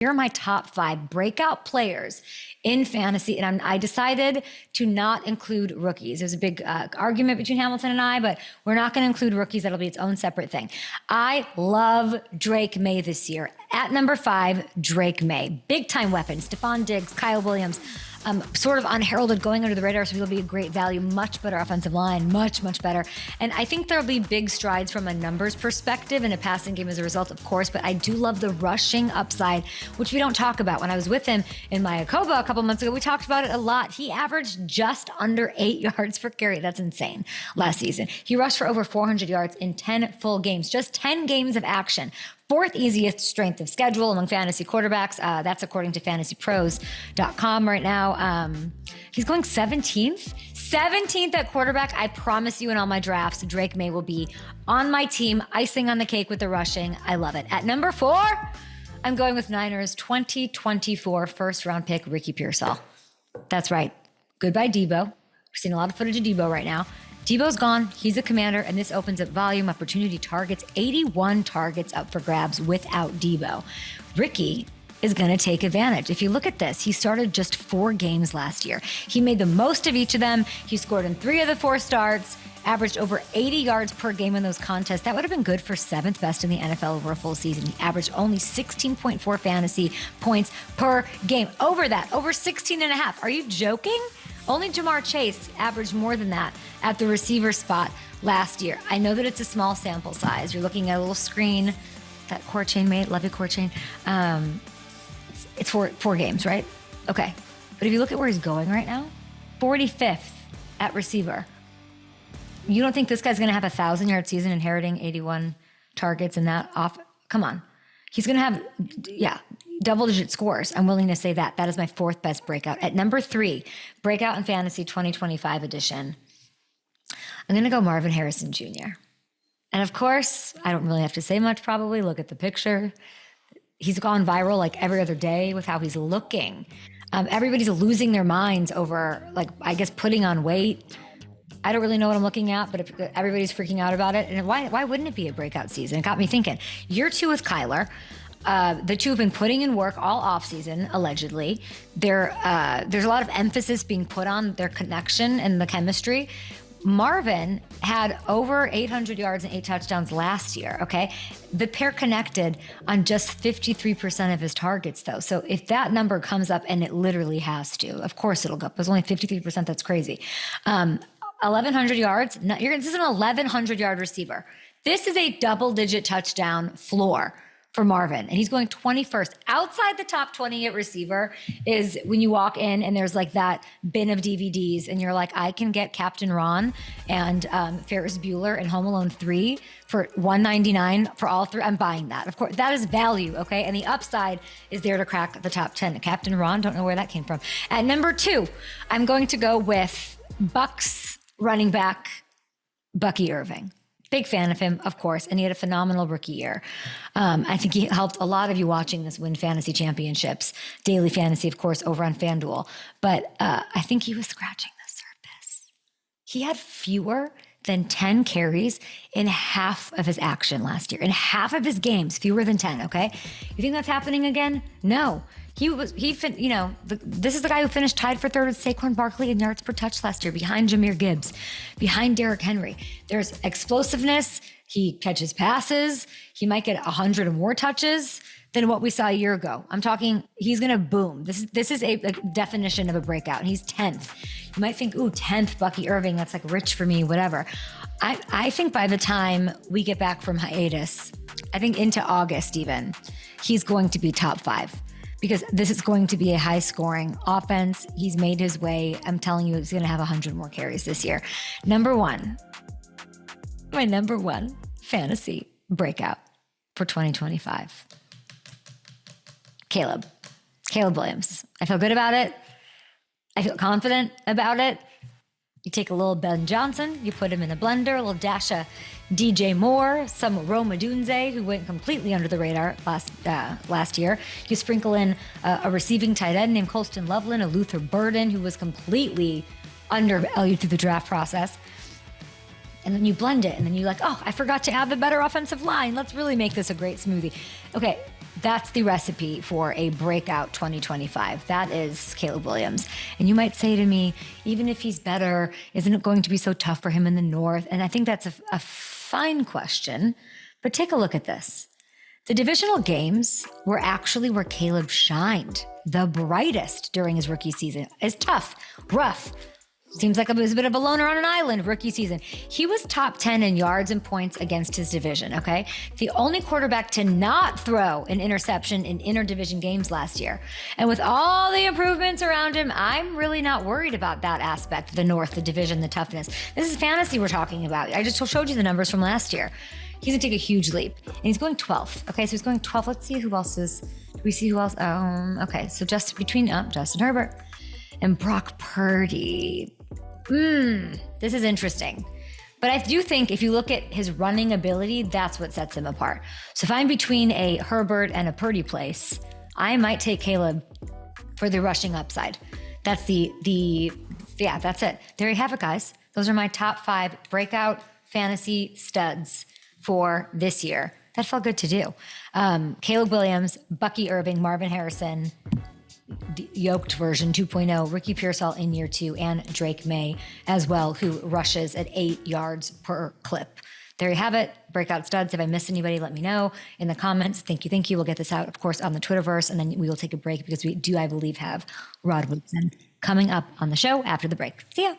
Here are my top 5 breakout players in fantasy. And I decided to not include rookies. There's a big argument between Hamilton and I, but we're not going to include rookies. That'll be its own separate thing. I love Drake Maye this year. At number 5, Drake Maye. Big time weapon. Stephon Diggs, Kyle Williams. Sort of unheralded, going under the radar, so he'll be a great value. Much better offensive line, much better. And I think there'll be big strides from a numbers perspective in a passing game as a result, of course, but I do love the rushing upside, which we don't talk about. When I was with him in Mayakoba a couple months ago, we talked about it a lot. He averaged just under 8 yards per carry. That's insane last season. He rushed for over 400 yards in 10 full games, just 10 games of action. 4th easiest strength of schedule among fantasy quarterbacks. That's according to fantasypros.com right now. He's going 17th. 17th at quarterback. I promise you in all my drafts, Drake Maye will be on my team, icing on the cake with the rushing. I love it. At number 4, I'm going with Niners 2024 first round pick, Ricky Pearsall. That's right. Goodbye, Debo. We're seeing a lot of footage of Debo right now. Debo's gone. He's a commander, and this opens up volume, opportunity, targets. 81 targets up for grabs without Debo. Ricky is going to take advantage. If you look at this, he started just 4 games last year. He made the most of each of them. He scored in 3 of the 4 starts, averaged over 80 yards per game in those contests. That would have been good for 7th best in the NFL over a full season. He averaged only 16.4 fantasy points per game. Over that, over 16 and a half. Are you joking? Only Jamar Chase averaged more than that at the receiver spot last year. I know that it's a small sample size. You're looking at a little screen that Core Chain made. Love you, Core Chain. It's 4 games, right? Okay. But if you look at where he's going right now, 45th at receiver. You don't think this guy's going to have a 1,000-yard season inheriting 81 targets and that off? Come on. He's going to have, double-digit scores. I'm willing to say that. That is my 4th best breakout. At number 3, Breakout in Fantasy 2025 edition, I'm going to go Marvin Harrison Jr. And of course, I don't really have to say much probably. Look at the picture. He's gone viral like every other day with how he's looking. Everybody's losing their minds over, I guess, putting on weight. I don't really know what I'm looking at, but everybody's freaking out about it. And why wouldn't it be a breakout season? It got me thinking. Year 2 with Kyler. The two have been putting in work all offseason, allegedly. There's a lot of emphasis being put on their connection and the chemistry. Marvin had over 800 yards and 8 touchdowns last year, okay? The pair connected on just 53% of his targets, though. So if that number comes up, and it literally has to, of course it'll go up. There's only 53%, that's crazy. 1,100 yards, this is an 1,100-yard receiver. This is a double-digit touchdown floor for Marvin, and he's going 21st. Outside the top 20 at receiver is when you walk in and there's like that bin of DVDs and you're like, I can get Captain Ron and Ferris Bueller and Home Alone 3 for $199 for all 3. I'm buying that. Of course, that is value, okay? And the upside is there to crack the top 10. Captain Ron, don't know where that came from. At number 2, I'm going to go with Bucks running back Bucky Irving. Big fan of him, of course, and he had a phenomenal rookie year. I think he helped a lot of you watching this win fantasy championships, daily fantasy, of course, over on FanDuel. But I think he was scratching the surface. He had fewer than 10 carries in half of his action last year. In half of his games, fewer than 10, okay? You think that's happening again? No. This is the guy who finished tied for 3rd with Saquon Barkley in yards per touch last year, behind Jahmyr Gibbs, behind Derrick Henry. There's explosiveness. He catches passes. He might get 100 or more touches than what we saw a year ago. I'm talking, he's going to boom. This is a definition of a breakout, and he's 10th. You might think, 10th Bucky Irving, that's like rich for me, whatever. I think by the time we get back from hiatus, I think into August even, he's going to be top 5. Because this is going to be a high-scoring offense. He's made his way. I'm telling you, he's going to have 100 more carries this year. Number 1, my number 1 fantasy breakout for 2025. Caleb Williams. I feel good about it. I feel confident about it. You take a little Ben Johnson, you put him in a blender, a little dash of DJ Moore, some Rome Odunze, who went completely under the radar last year. You sprinkle in a receiving tight end named Colston Loveland, a Luther Burden, who was completely undervalued through the draft process. And then you blend it, and then you're like, I forgot to add the better offensive line. Let's really make this a great smoothie. Okay, That's the recipe for a breakout 2025. That is Caleb Williams. And you might say to me, even if he's better, isn't it going to be so tough for him in the North? And I think that's a fine question, but take a look at this. The divisional games were actually where Caleb shined the brightest during his rookie season. It's tough, rough. Seems like it was a bit of a loner on an island rookie season. He was top 10 in yards and points against his division, okay? The only quarterback to not throw an interception in interdivision games last year. And with all the improvements around him, I'm really not worried about that aspect, the North, the division, the toughness. This is fantasy we're talking about. I just showed you the numbers from last year. He's gonna take a huge leap. And he's going 12th. Okay, so he's going 12th. Let's see who else is, do we see who else? Okay, so just between Justin Herbert and Brock Purdy. This is interesting. But I do think if you look at his running ability, that's what sets him apart. So if I'm between a Herbert and a Purdy place, I might take Caleb for the rushing upside. That's yeah, that's it. There you have it, guys. Those are my top 5 breakout fantasy studs for this year. That felt good to do. Caleb Williams, Bucky Irving, Marvin Harrison, yoked version 2.0, Ricky Pearsall in year 2, and Drake Maye as well, who rushes at 8 yards per clip. There you have it. Breakout studs. If I missed anybody, let me know in the comments. Thank you. We'll get this out, of course, on the Twitterverse, and then we will take a break because we do, I believe, have Rod Woodson coming up on the show after the break. See ya.